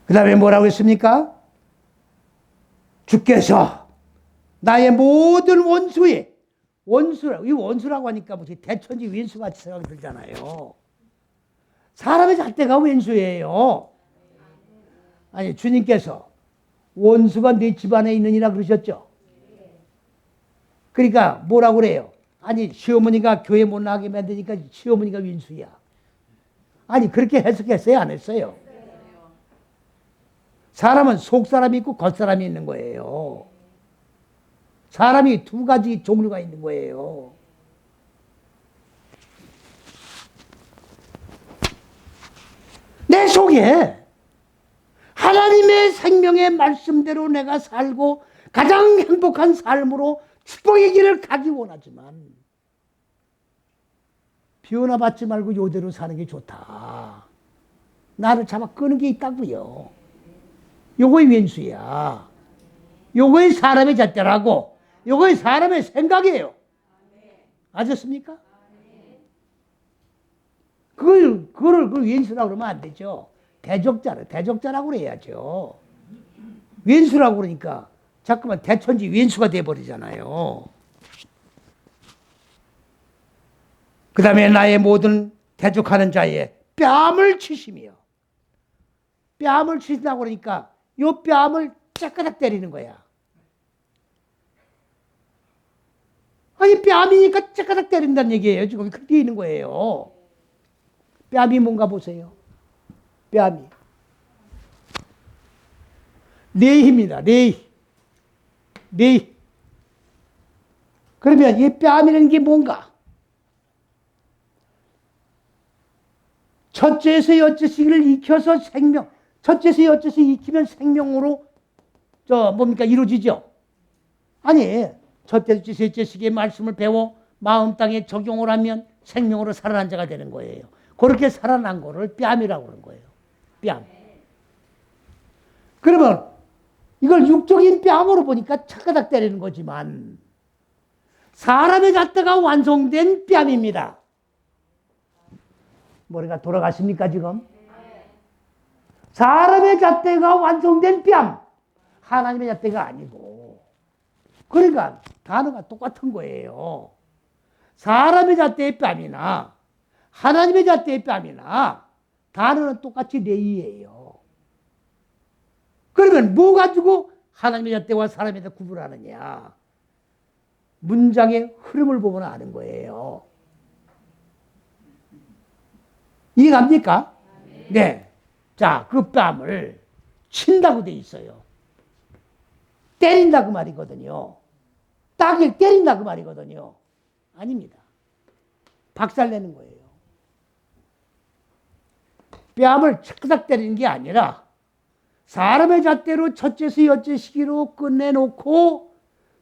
Speaker 1: 그 다음에 뭐라고 했습니까? 주께서 나의 모든 원수의 원수라고, 이 원수라고 하니까 무슨 대천지 왼수같이 생각이 들잖아요. 사람의 잣대가 왼수예요. 아니, 주님께서 원수가 네 집안에 있느니라 그러셨죠. 그러니까 뭐라고 그래요? 아니, 시어머니가 교회 못 나가게 만드니까 시어머니가 왼수야. 아니, 그렇게 해석했어요? 안 했어요? 사람은 속사람이 있고 겉사람이 있는 거예요. 사람이 두 가지 종류가 있는 거예요. 내 속에 하나님의 생명의 말씀대로 내가 살고 가장 행복한 삶으로 축복의 길을 가기 원하지만 변화받지 말고 이대로 사는 게 좋다. 나를 잡아 끄는 게 있다고요. 요거의 왼수야. 요거의 사람의 잣대라고. 요거의 사람의 생각이에요. 아셨습니까? 그걸 왼수라고 그러면 안 되죠. 대적자라고 그래야죠. 왼수라고 그러니까 자꾸만 대천지 왼수가 돼버리잖아요. 그 다음에 나의 모든 대적하는 자의 뺨을 치시며, 뺨을 치신다고 그러니까 요 뺨을 째까닥 때리는 거야. 아니, 뺨이니까 째까닥 때린다는 얘기예요. 지금 그렇게 있는 거예요. 뺨이 뭔가 보세요. 뺨이. 레이입니다. 레이. 그러면 이 뺨이라는 게 뭔가? 첫째에서 여째시기를 익혀서 생명, 첫째에서 여째시 익히면 생명으로 뭡니까? 이루어지죠? 아니, 첫째에서 여째시기의 말씀을 배워 마음 땅에 적용을 하면 생명으로 살아난 자가 되는 거예요. 그렇게 살아난 거를 뺨이라고 그러는 거예요. 뺨. 그러면 이걸 육적인 뺨으로 보니까 착가닥 때리는 거지만 사람의 잣대가 완성된 뺨입니다. 머리가 돌아가십니까 지금? 사람의 잣대가 완성된 뺨. 하나님의 잣대가 아니고. 그러니까 단어가 똑같은 거예요. 사람의 잣대의 뺨이나 하나님의 잣대의 뺨이나 단어는 똑같이 레이예요. 그러면 뭐 가지고 하나님의 잣대와 사람의 잣대 구분하느냐? 문장의 흐름을 보면 아는 거예요. 이해갑니까? 네. 자, 그 뺨을 친다고 돼 있어요. 때린다 그 말이거든요. 딱일 때린다 그 말이거든요. 아닙니다. 박살내는 거예요. 뺨을 착딱 때리는 게 아니라 사람의 잣대로 첫째서 여째 시기로 끝내놓고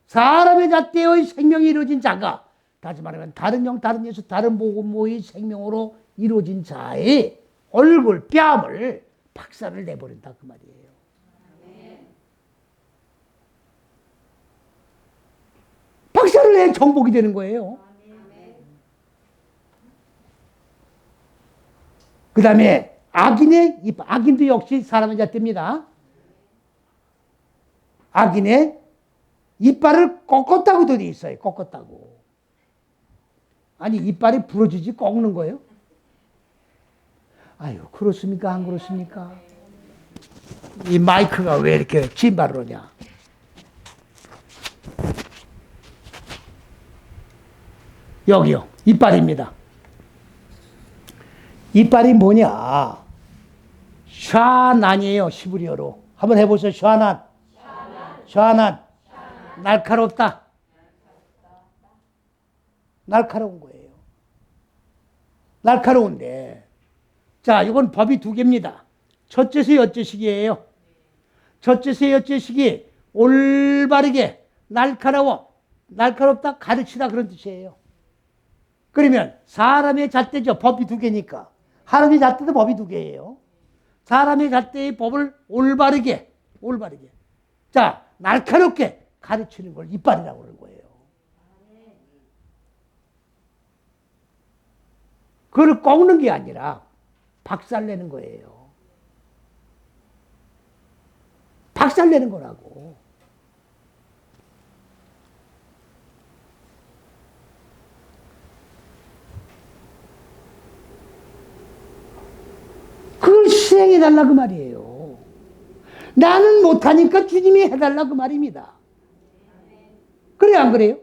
Speaker 1: 사람의 잣대의 생명이 이루어진 자가, 다시 말하면 다른 영, 다른 예수, 다른 복음의 생명으로 이루어진 자의 얼굴, 뺨을 박살을 내버린다 그 말이에요. 박살을 내 정복이 되는 거예요. 그 다음에 악인의 입, 악인도 역시 사람의 잣대입니다. 악인의 이빨을 꺾었다고 되어 있어요. 꺾었다고. 아니, 이빨이 부러지지 꺾는 거예요? 아유, 그렇습니까? 안 그렇습니까? 이 마이크가 왜 이렇게 진발을 하냐? 여기요. 이빨입니다. 이빨이 뭐냐? 샤난이에요. 시브리어로. 한번 해보세요. 샤난. 샤난. 날카롭다. 날카로운 거예요. 날카로운데. 자, 이건 법이 두 개입니다. 첫째서 여째식이에요. 첫째서 여째식이 올바르게 날카롭다, 가르치다 그런 뜻이에요. 그러면 사람의 잣대죠. 법이 두 개니까. 하나님의 잣대도 법이 두 개예요. 사람의 잣대의 법을 올바르게. 자, 날카롭게 가르치는 걸 이빨이라고 그러는 거예요. 그걸 꺾는 게 아니라 박살내는 거예요. 박살내는 거라고. 그걸 실행해달라 그 말이에요. 나는 못하니까 주님이 해달라 그 말입니다. 그래 안 그래요?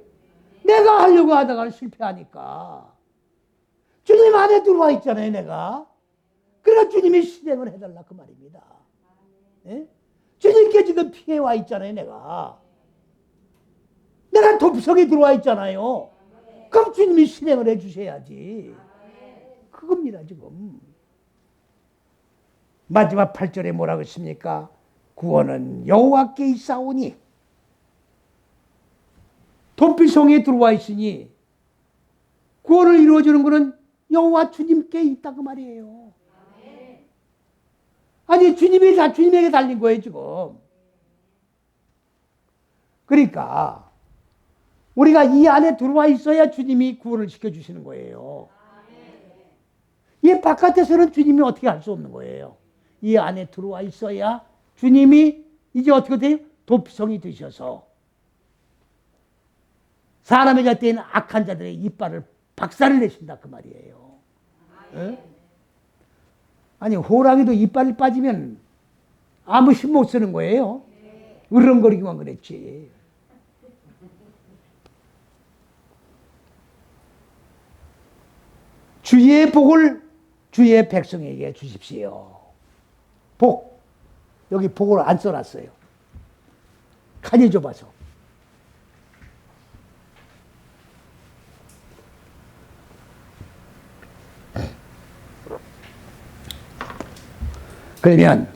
Speaker 1: 내가 하려고 하다가 실패하니까 주님 안에 들어와 있잖아요, 내가. 그러니까 주님이 실행을 해달라 그 말입니다. 예? 주님께 지금 피해와 있잖아요, 내가. 내가 돕석에 들어와 있잖아요. 그럼 주님이 실행을 해주셔야지. 그겁니다, 지금. 마지막 8절에 뭐라고 했습니까? 구원은 여호와께 있사오니, 돕비성에 들어와 있으니 구원을 이루어주는 것은 여호와 주님께 있다 그 말이에요. 아니 주님에게 달린 거예요 지금. 그러니까 우리가 이 안에 들어와 있어야 주님이 구원을 시켜주시는 거예요. 이 바깥에서는 주님이 어떻게 할 수 없는 거예요. 이 안에 들어와 있어야 주님이 이제 어떻게 돼요? 돕성이 되셔서 사람의 잣대에는 악한 자들의 이빨을 박살을 내신다 그 말이에요. 네? 아니 호랑이도 이빨이 빠지면 아무 힘 못 쓰는 거예요. 으렁거리기만 그랬지. 주의 복을 주의 백성에게 주십시오. 복. 여기 복을 안 써놨어요. 칸이 좁아서. 그러면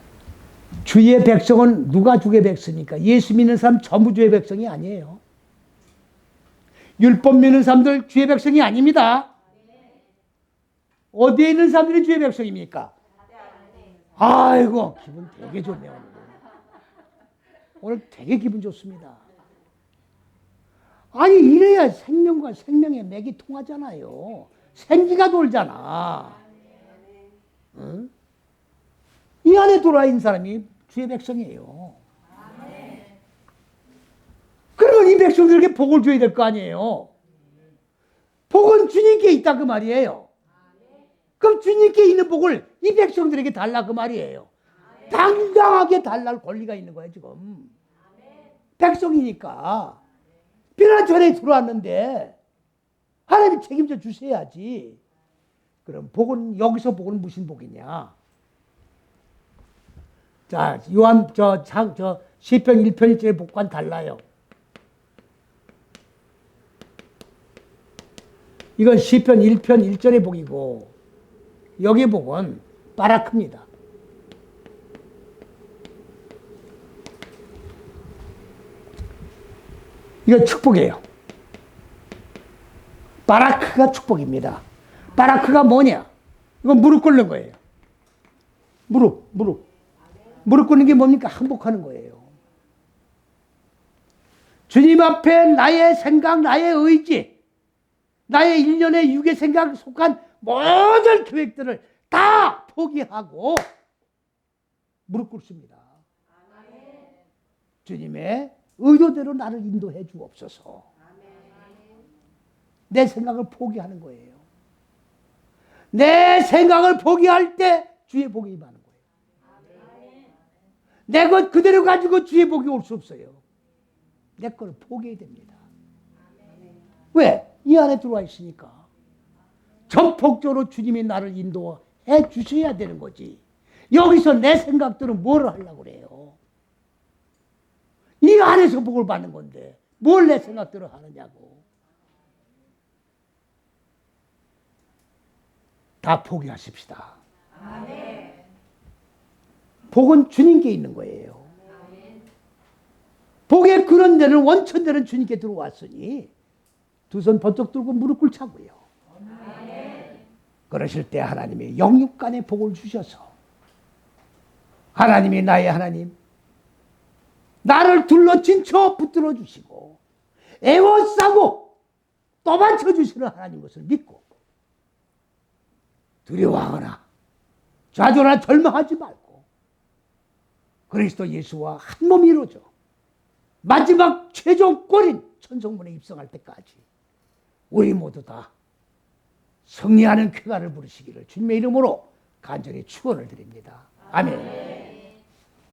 Speaker 1: 주의 백성은 누가 주의 백성입니까? 예수 믿는 사람 전부 주의 백성이 아니에요. 율법 믿는 사람들 주의 백성이 아닙니다. 어디에 있는 사람들이 주의 백성입니까? 아이고 기분 되게 좋네요. 오늘 되게 기분 좋습니다. 아니 이래야 생명과 생명의 맥이 통하잖아요. 생기가 돌잖아. 응? 이 안에 들어와 있는 사람이 주의 백성이에요. 그러면 이 백성들에게 복을 줘야 될 거 아니에요. 복은 주님께 있다 그 말이에요. 그럼 주님께 있는 복을 이 백성들에게 달라 그 말이에요. 당당하게 달랄 권리가 있는 거예요 지금. 백성이니까. 비난 전에 들어왔는데 하나님이 책임져 주셔야지. 그럼 복은 여기서 복은 무슨 복이냐? 자, 요한 시편 1편 1절의 복과는 달라요. 이건 시편 1편 1절의 복이고 여기 복은 바라크입니다. 이건 축복이에요. 바라크가 축복입니다. 바라크가 뭐냐? 이건 무릎 꿇는 거예요. 무릎 꿇는 게 뭡니까? 항복하는 거예요. 주님 앞에 나의 생각, 나의 의지, 나의 일련의 육의 생각 속한 모든 계획들을 다 포기하고 무릎 꿇습니다. 주님의 의도대로 나를 인도해 주옵소서. 내 생각을 포기하는 거예요. 내 생각을 포기할 때 주의 복이 임하는 거예요. 내 것 그대로 가지고 주의 복이 올 수 없어요. 내 걸 포기해야 됩니다. 왜? 이 안에 들어와 있으니까. 전폭적으로 주님이 나를 인도해 주셔야 되는 거지. 여기서 내 생각들은 뭘 하려고 그래요? 이 안에서 복을 받는 건데 뭘 내 생각대로 하느냐고. 다 포기하십시다. 복은 주님께 있는 거예요. 복의 그런 데는 원천되는 주님께 들어왔으니 두 손 번쩍 들고 무릎 꿇자고요. 그러실 때 하나님이 영육간의 복을 주셔서 하나님이 나의 하나님, 나를 둘러 진쳐 붙들어 주시고 애워싸고 떠받쳐 주시는 하나님 것을 믿고 두려워하거나 좌절하나 절망하지 말고 그리스도 예수와 한 몸이 이루어져 마지막 최종권인 천성문에 입성할 때까지 우리 모두 다 승리하는 쾌가를 부르시기를 주님의 이름으로 간절히 축원을 드립니다. 아멘.